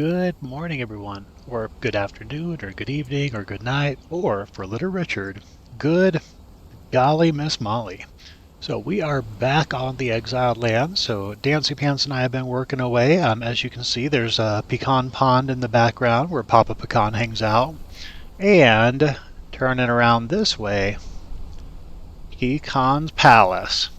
Good morning, everyone, or good afternoon, or good evening, or good night, or for little Richard, good golly Miss Molly. So we are back on the exiled land. So Dancy Pants and I have been working away. As you can see, there's a pecan pond in the background where Papa Pecan hangs out. And turning around this way, Pecan Palace.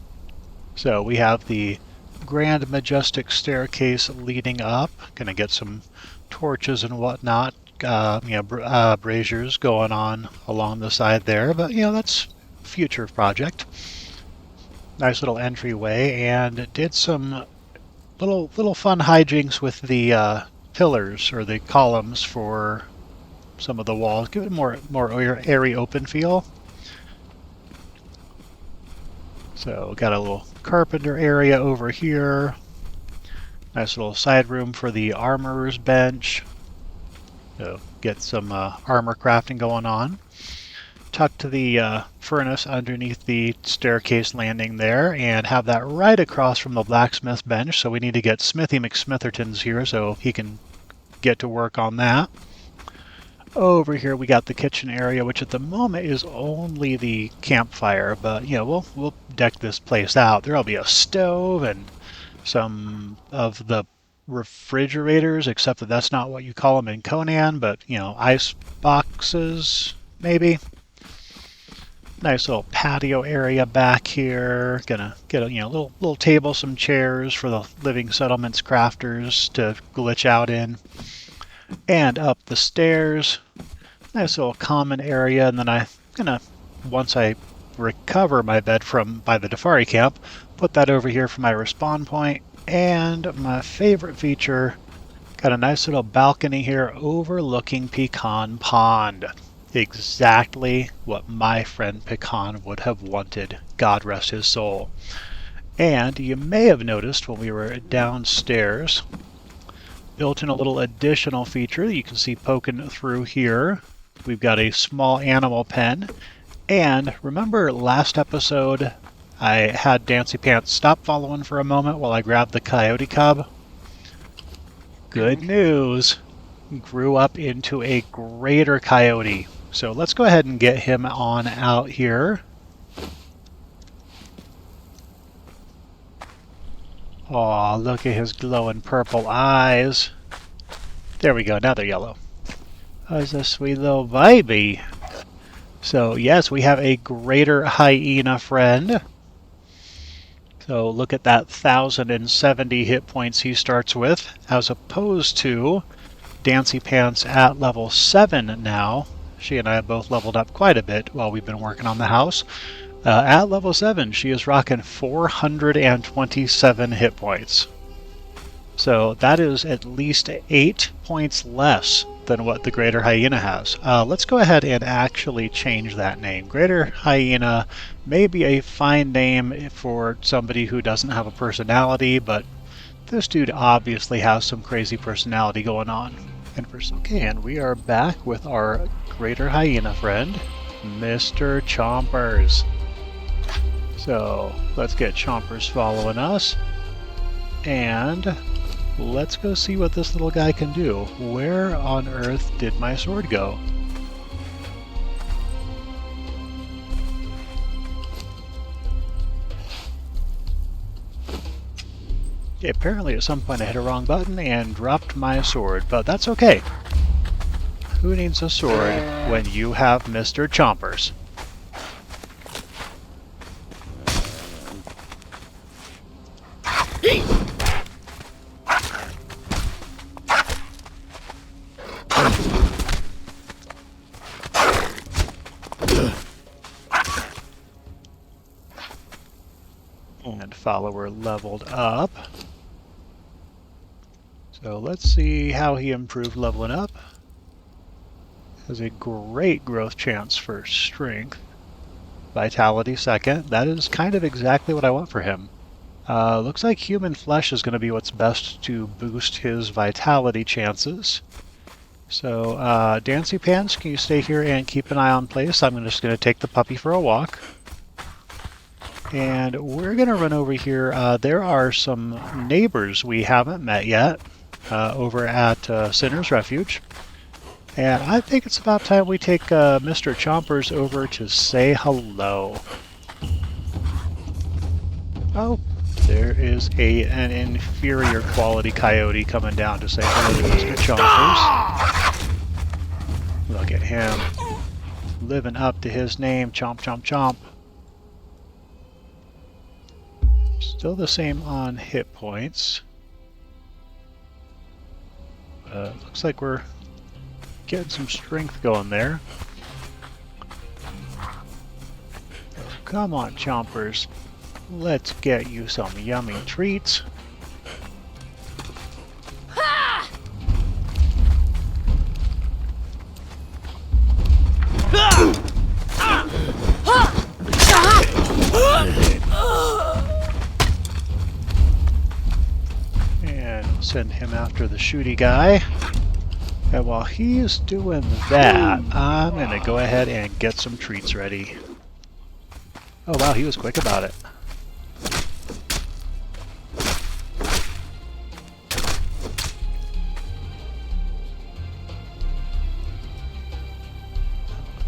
So we have the grand majestic staircase leading up. Gonna get some torches and whatnot, braziers going on along the side there, but that's future project. Nice little entryway, and did some little fun hijinks with the pillars or the columns for some of the walls. Give it a more airy open feel. So got a little carpenter area over here. Nice little side room for the armorer's bench. So get some armor crafting going on. Tucked to the furnace underneath the staircase landing there, and have that right across from the blacksmith bench. So we need to get Smithy McSmitherton's here so he can get to work on that. Over here we got the kitchen area, which at the moment is only the campfire, but we'll deck this place out. There'll be a stove and some of the refrigerators, except that that's not what you call them in Conan, but ice boxes maybe. Nice little patio area back here. Gonna get a little table, some chairs for the living settlements crafters to glitch out in. And up the stairs, nice little common area, and then I'm gonna, once I recover my bed by the Defari camp, put that over here for my respawn point. And my favorite feature, got a nice little balcony here overlooking Pecan Pond. Exactly what my friend Pecan would have wanted, God rest his soul. And you may have noticed when we were downstairs, built in a little additional feature that you can see poking through here. We've got a small animal pen. And remember last episode I had Dancy Pants stop following for a moment while I grabbed the coyote cub? Good news! Grew up into a greater coyote. So let's go ahead and get him on out here. Aw, look at his glowing purple eyes. There we go, now they're yellow. Oh, he's a sweet little baby. So yes, we have a greater hyena friend. So look at that 1,070 hit points he starts with, as opposed to Dancy Pants at level 7 now. She and I have both leveled up quite a bit while we've been working on the house. At level 7, she is rocking 427 hit points. So that is at least 8 points less than what the Greater Hyena has. Let's go ahead and actually change that name. Greater Hyena may be a fine name for somebody who doesn't have a personality, but this dude obviously has some crazy personality going on. And we are back with our Greater Hyena friend, Mr. Chompers. So let's get Chompers following us, and let's go see what this little guy can do. Where on earth did my sword go? Okay, apparently at some point I hit a wrong button and dropped my sword, but that's okay. Who needs a sword when you have Mr. Chompers? And follower leveled up. So let's see how he improved leveling up. Has a great growth chance for strength. Vitality second. That is kind of exactly what I want for him. Looks like human flesh is going to be what's best to boost his vitality chances. So, Dancy Pants, can you stay here and keep an eye on place? I'm just going to take the puppy for a walk. And we're going to run over here. There are some neighbors we haven't met yet. over at Sinner's Refuge. And I think it's about time we take Mr. Chompers over to say hello. Oh, there is an inferior quality coyote coming down to say hello to Mr. Chompers. Look at him, living up to his name, chomp, chomp, chomp. Still the same on hit points. Looks like we're getting some strength going there. Oh, come on, Chompers. Let's get you some yummy treats. And send him after the shooty guy. And while he's doing that, I'm going to go ahead and get some treats ready. Oh wow, he was quick about it.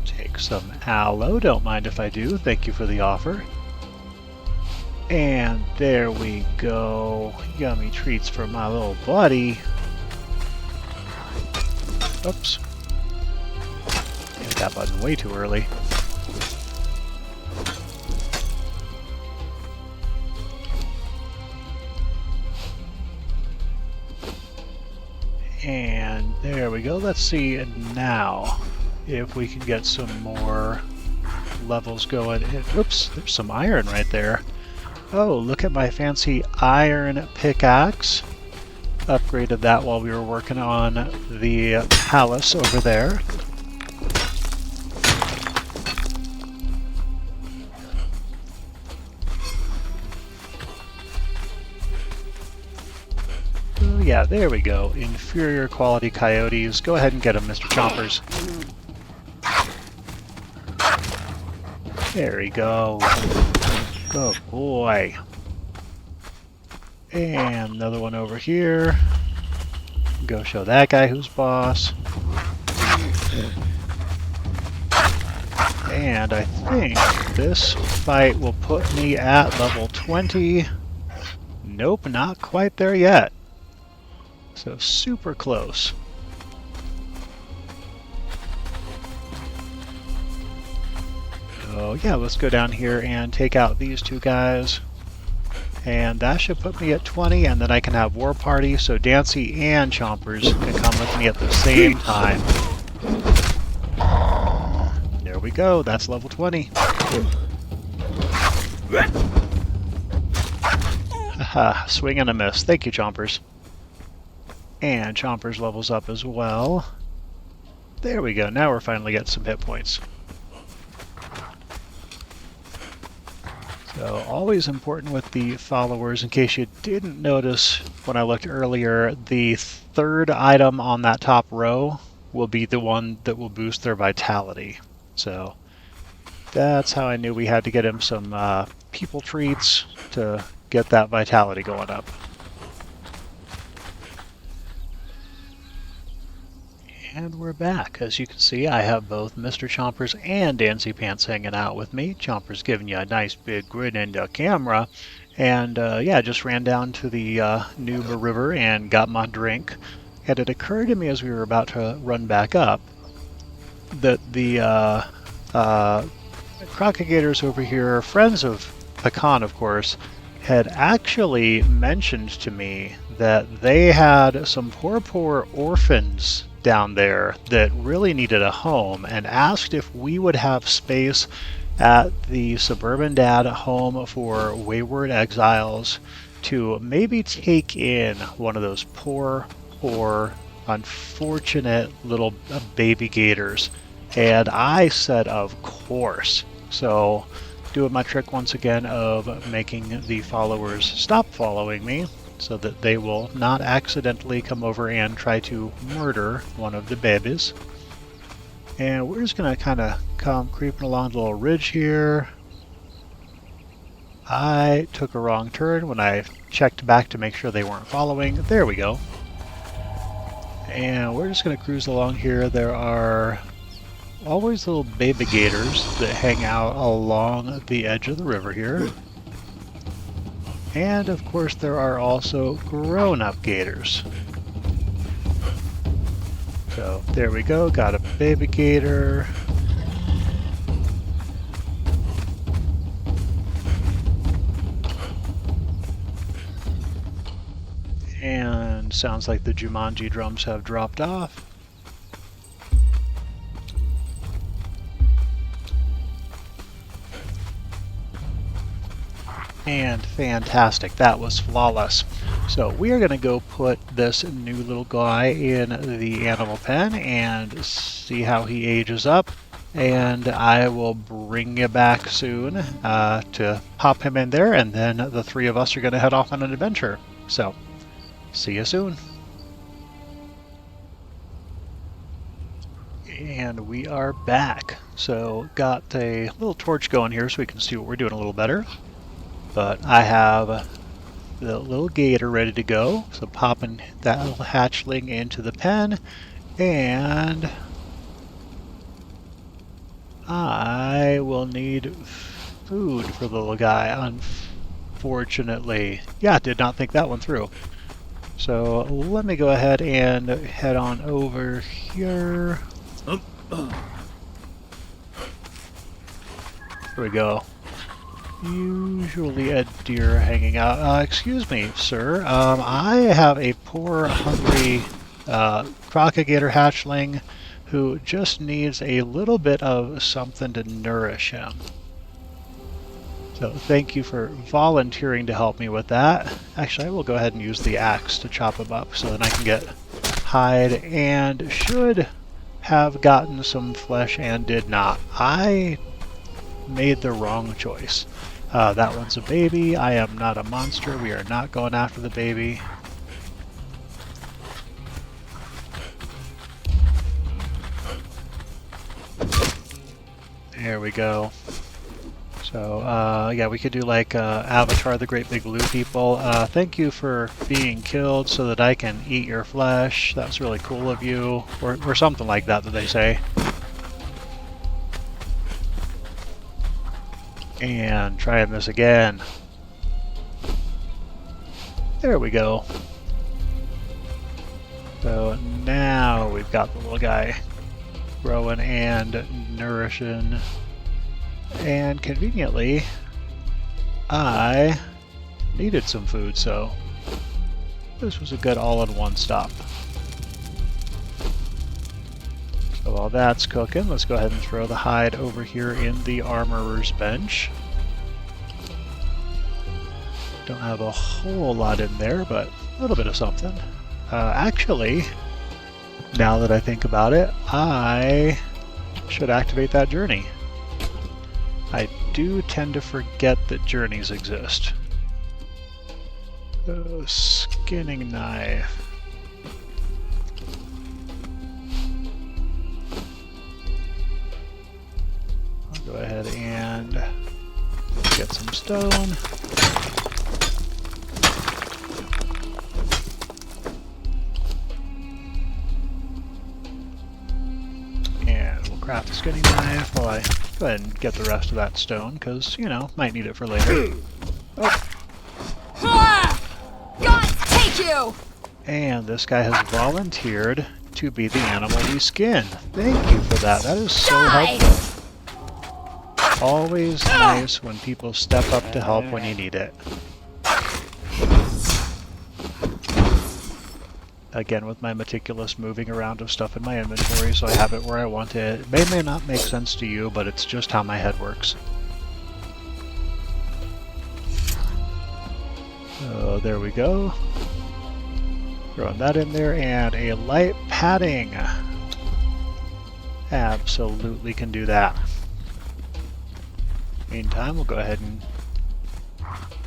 Take some aloe, don't mind if I do. Thank you for the offer. And there we go. Yummy treats for my little buddy. Oops. Hit that button way too early. And there we go. Let's see now if we can get some more levels going. Oops, there's some iron right there. Oh, look at my fancy iron pickaxe. Upgraded that while we were working on the palace over there. Oh yeah, there we go. Inferior quality coyotes. Go ahead and get them, Mr. Chompers. There we go. Good boy. And another one over here. Go show that guy who's boss. And I think this fight will put me at level 20. Nope, not quite there yet. So super close. So yeah, let's go down here and take out these two guys. And that should put me at 20, and then I can have War Party, so Dancy and Chompers can come with me at the same time. There we go, that's level 20. Haha, swing and a miss. Thank you, Chompers. And Chompers levels up as well. There we go, now we're finally getting some hit points. So always important with the followers, in case you didn't notice when I looked earlier, the third item on that top row will be the one that will boost their vitality. So that's how I knew we had to get him some people treats to get that vitality going up. And we're back. As you can see, I have both Mr. Chompers and Dancy Pants hanging out with me. Chompers giving you a nice big grin into camera. And yeah, just ran down to the Noob River and got my drink. And it occurred to me as we were about to run back up that the Crocodigators over here, friends of Pecan, of course, had actually mentioned to me that they had some poor orphans down there that really needed a home, and asked if we would have space at the Suburban Dad home for wayward exiles to maybe take in one of those poor, unfortunate little baby gators. And I said, of course. So, doing my trick once again of making the followers stop following me, so that they will not accidentally come over and try to murder one of the babies. And we're just going to kind of come creeping along the little ridge here. I took a wrong turn when I checked back to make sure they weren't following. There we go. And we're just going to cruise along here. There are always little baby gators that hang out along the edge of the river here. And of course there are also grown-up gators. So there we go, got a baby gator. And sounds like the Jumanji drums have dropped off. And fantastic, that was flawless. So we are going to go put this new little guy in the animal pen and see how he ages up. And I will bring you back soon to pop him in there, and then the three of us are going to head off on an adventure. So, see you soon. And we are back. So, got a little torch going here so we can see what we're doing a little better. But I have the little gator ready to go, so popping that little hatchling into the pen, and I will need food for the little guy, unfortunately. Yeah, did not think that one through. So let me go ahead and head on over here. Here we go. Usually a deer hanging out. Excuse me, sir. I have a poor, hungry crocodile hatchling who just needs a little bit of something to nourish him. So thank you for volunteering to help me with that. Actually, I will go ahead and use the axe to chop him up so that I can get hide, and should have gotten some flesh and did not. I made the wrong choice. That one's a baby. I am not a monster. We are not going after the baby. There we go. So, yeah, we could do like Avatar, the Great Big Blue People. Thank you for being killed so that I can eat your flesh. That's really cool of you. Or something like that they say. And trying this again. There we go. So now we've got the little guy growing and nourishing. And conveniently, I needed some food, so this was a good all-in-one stop. So while that's cooking, let's go ahead and throw the hide over here in the armorer's bench. Don't have a whole lot in there, but a little bit of something. Actually, now that I think about it, I should activate that journey. I do tend to forget that journeys exist. Skinning knife. Go ahead and get some stone. And we'll craft a skinning knife while I go ahead and get the rest of that stone, because, you know, might need it for later. Oh. God, take you! And this guy has volunteered to be the animal we skin. Thank you for that. That is so helpful. Always nice when people step up to help when you need it. Again, with my meticulous moving around of stuff in my inventory, so I have it where I want it. It may not make sense to you, but it's just how my head works. So there we go. Throwing that in there, and a light padding. Absolutely can do that. Meantime, we'll go ahead and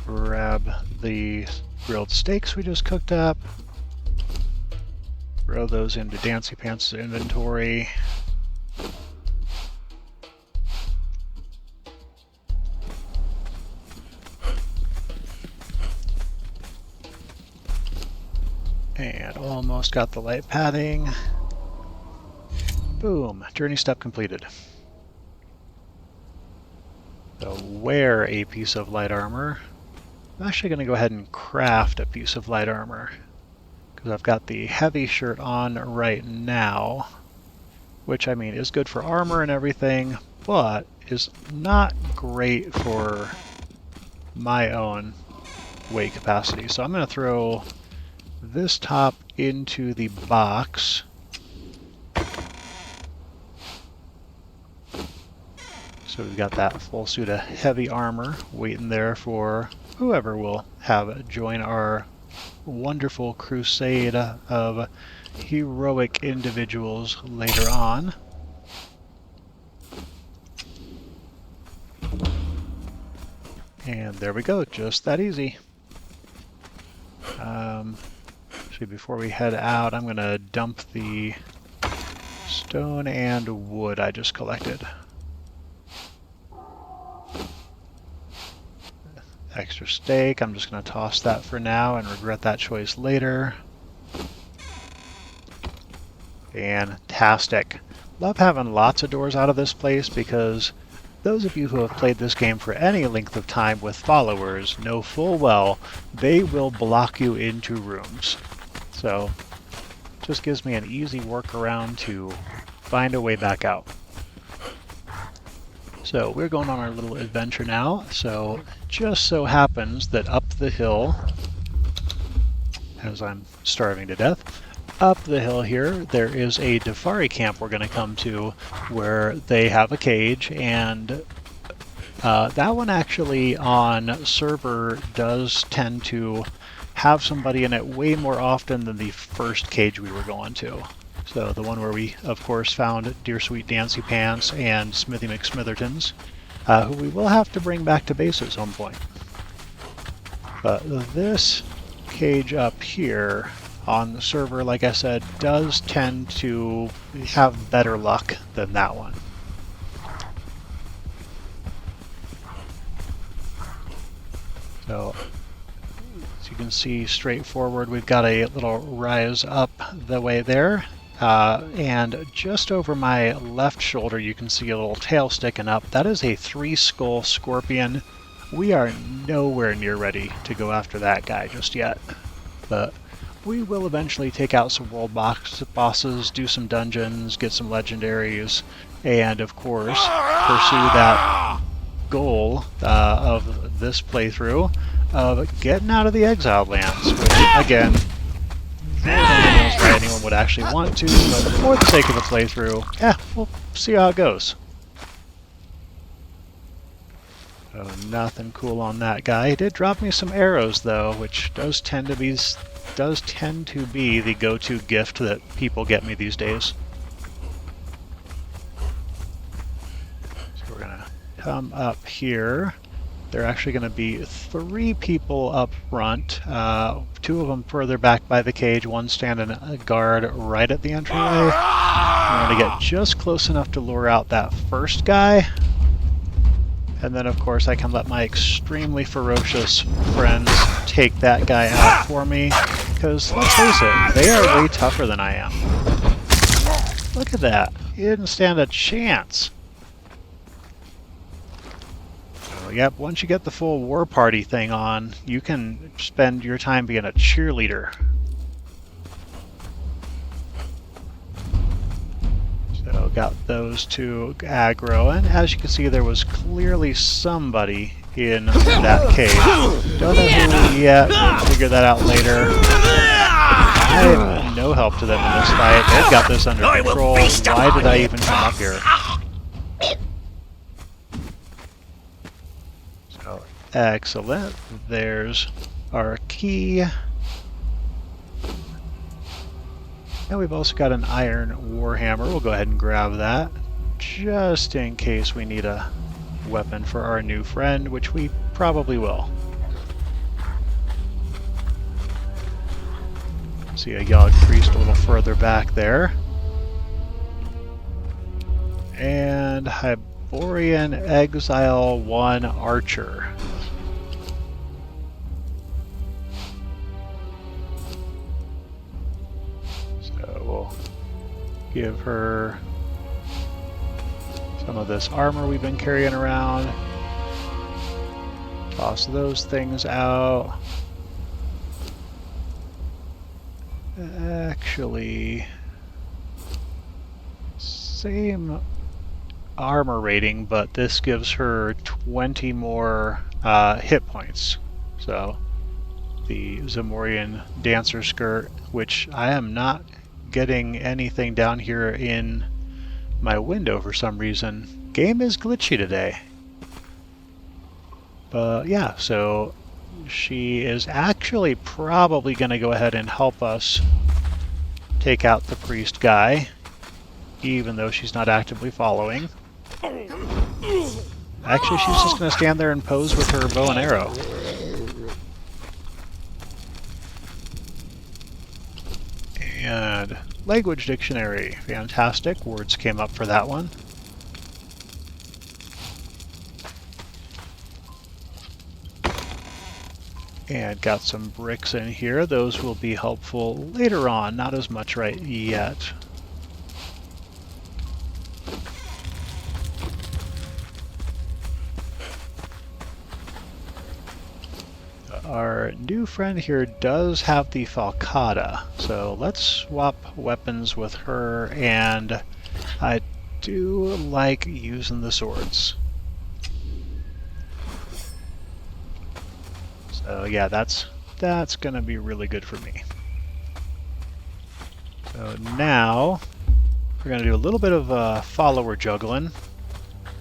grab the grilled steaks we just cooked up. Throw those into Dancy Pants' inventory. And almost got the light padding. Boom, journey step completed. So wear a piece of light armor. I'm actually going to go ahead and craft a piece of light armor, because I've got the heavy shirt on right now, which I mean is good for armor and everything, but is not great for my own weight capacity. So I'm going to throw this top into the box. So we've got that full suit of heavy armor waiting there for whoever will have join our wonderful crusade of heroic individuals later on. And there we go, just that easy. Actually, before we head out, I'm going to dump the stone and wood I just collected. Extra steak, I'm just going to toss that for now and regret that choice later. Fantastic. Love having lots of doors out of this place, because those of you who have played this game for any length of time with followers know full well they will block you into rooms. So, just gives me an easy workaround to find a way back out. So we're going on our little adventure now. So just so happens that up the hill, as I'm starving to death, up the hill here, there is a safari camp we're going to come to where they have a cage, and that one actually on server does tend to have somebody in it way more often than the first cage we were going to. So the one where we, of course, found Dear Sweet Dancy Pants and Smithy McSmithertons, who we will have to bring back to base at some point. But this cage up here on the server, like I said, does tend to have better luck than that one. So, as you can see straight forward, we've got a little rise up the way there. And just over my left shoulder, you can see a little tail sticking up. That is a 3-skull scorpion. We are nowhere near ready to go after that guy just yet. But we will eventually take out some world bosses, do some dungeons, get some legendaries, and of course, pursue that goal of this playthrough of getting out of the exiled lands, which, again, why anyone would actually want to, but for the sake of the playthrough, we'll see how it goes. Oh, nothing cool on that guy. He did drop me some arrows though, which does tend to be the go-to gift that people get me these days. So we're gonna come up here. There are actually going to be 3 people up front, 2 of them further back by the cage, one standing a guard right at the entryway. I'm going to get just close enough to lure out that first guy, and then of course I can let my extremely ferocious friends take that guy out for me, because let's face it, they are way tougher than I am. Look at that, he didn't stand a chance. Yep, once you get the full war party thing on, you can spend your time being a cheerleader. So got those 2 aggro, and as you can see, there was clearly somebody in that cave. Don't know who yet, we'll figure that out later. I am no help to them in this fight. They've got this under control. Why did I even come up here? Excellent. There's our key. And we've also got an iron warhammer. We'll go ahead and grab that, just in case we need a weapon for our new friend, which we probably will. See a yellow priest a little further back there. And Hyborian Exile 1 Archer. give her some of this armor we've been carrying around. Toss those things out. Actually, same armor rating, but this gives her 20 more hit points. So the Zamorian Dancer Skirt, which I am not getting anything down here in my window for some reason. Game is glitchy today. But yeah, so she is actually probably going to go ahead and help us take out the priest guy, even though she's not actively following. Actually, she's just going to stand there and pose with her bow and arrow. And language dictionary. Fantastic. Words came up for that one. And got some bricks in here. Those will be helpful later on, not as much right yet. Our new friend here does have the falcata, so let's swap weapons with her, and I do like using the swords. So yeah, that's gonna be really good for me. So now we're gonna do a little bit of follower juggling.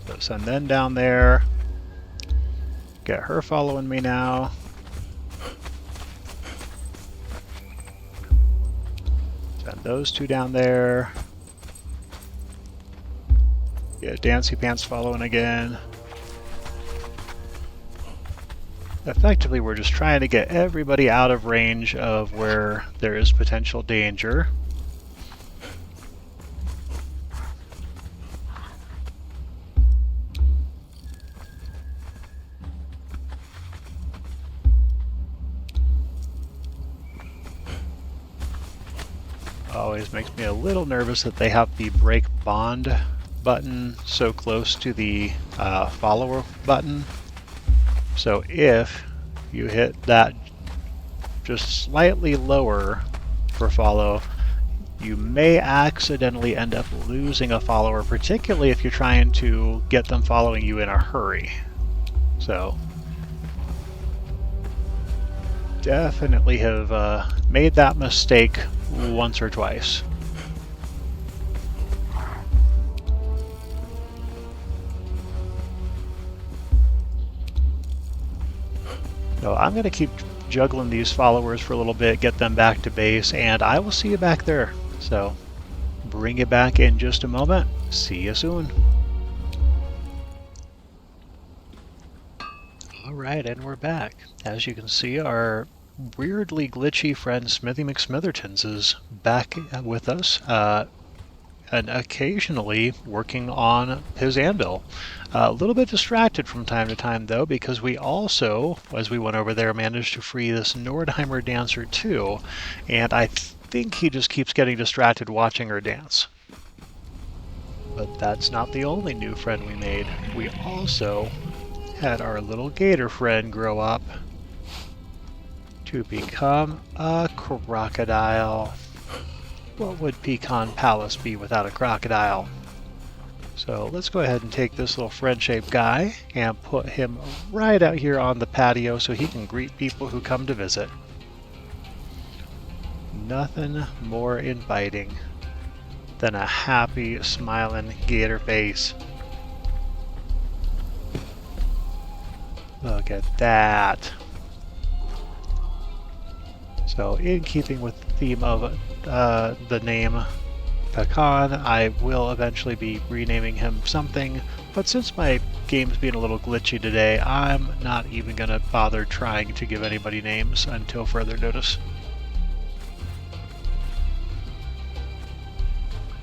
So send them down there. Get her following me now. Send those two down there. Get Dancy Pants following again. Effectively, we're just trying to get everybody out of range of where there is potential danger. Always makes me a little nervous that they have the break bond button so close to the follower button. So if you hit that just slightly lower for follow, you may accidentally end up losing a follower, particularly if you're trying to get them following you in a hurry. So definitely have made that mistake once or twice. So I'm going to keep juggling these followers for a little bit, get them back to base, and I will see you back there. So bring it back in just a moment. See you soon. Alright, and we're back. As you can see, our weirdly glitchy friend Smithy McSmithertons is back with us, and occasionally working on his anvil. A little bit distracted from time to time, though, because we also, as we went over there, managed to free this Nordheimer dancer too, and I think he just keeps getting distracted watching her dance. But that's not the only new friend we made. We also had our little gator friend grow up to become a crocodile. What would Pecan Palace be without a crocodile? So let's go ahead and take this little friend-shaped guy and put him right out here on the patio so he can greet people who come to visit. Nothing more inviting than a happy, smiling gator face. Look at that. So in keeping with the theme of the name Pecan, I will eventually be renaming him something, but since my game's being a little glitchy today, I'm not even going to bother trying to give anybody names until further notice.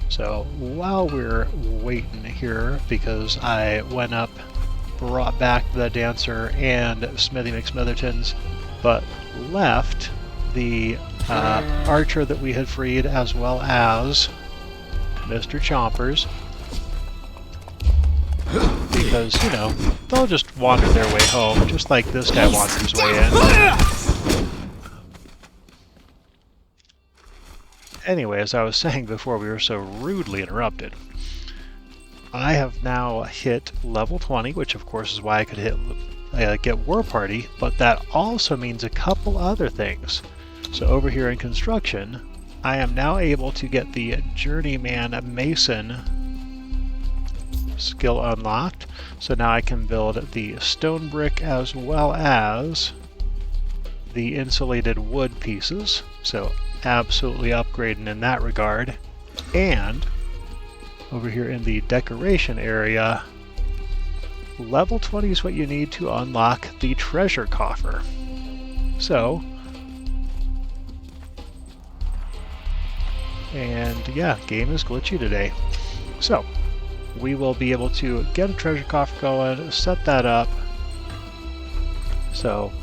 So while we're waiting here, because I went up, brought back the dancer and Smithy McSmithertons, but left the archer that we had freed, as well as Mr. Chompers. Because, you know, they'll just wander their way home, just like this guy wandered his way in. Anyway, as I was saying before we were so rudely interrupted, I have now hit level 20, which of course is why I could get War Party, but that also means a couple other things. So over here in construction, I am now able to get the Journeyman Mason skill unlocked. So now I can build the stone brick as well as the insulated wood pieces. So absolutely upgrading in that regard. And over here in the decoration area, level 20 is what you need to unlock the treasure coffer. So, and yeah, game is glitchy today. So, we will be able to get a treasure coffer going, set that up. So,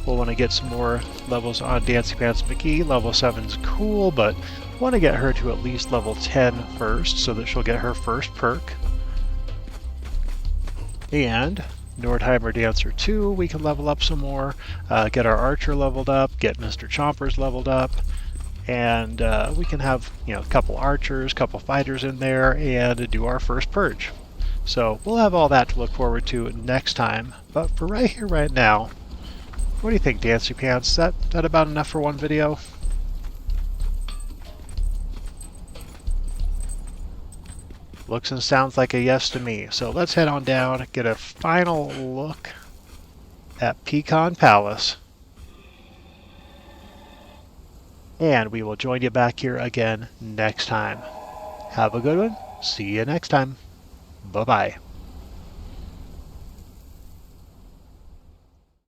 we'll want to get some more levels on Dancy Pants McGee. Level 7's cool, but want to get her to at least level 10 first so that she'll get her first perk. And Nordheimer Dancer 2, we can level up some more, get our Archer leveled up, get Mr. Chompers leveled up, and we can have, you know, a couple archers, couple fighters in there, and do our first purge. So we'll have all that to look forward to next time. But for right here, right now, what do you think, Dancy Pants? Is that about enough for one video? Looks and sounds like a yes to me. So let's head on down, get a final look at Pecan Palace. And we will join you back here again next time. Have a good one. See you next time. Bye-bye.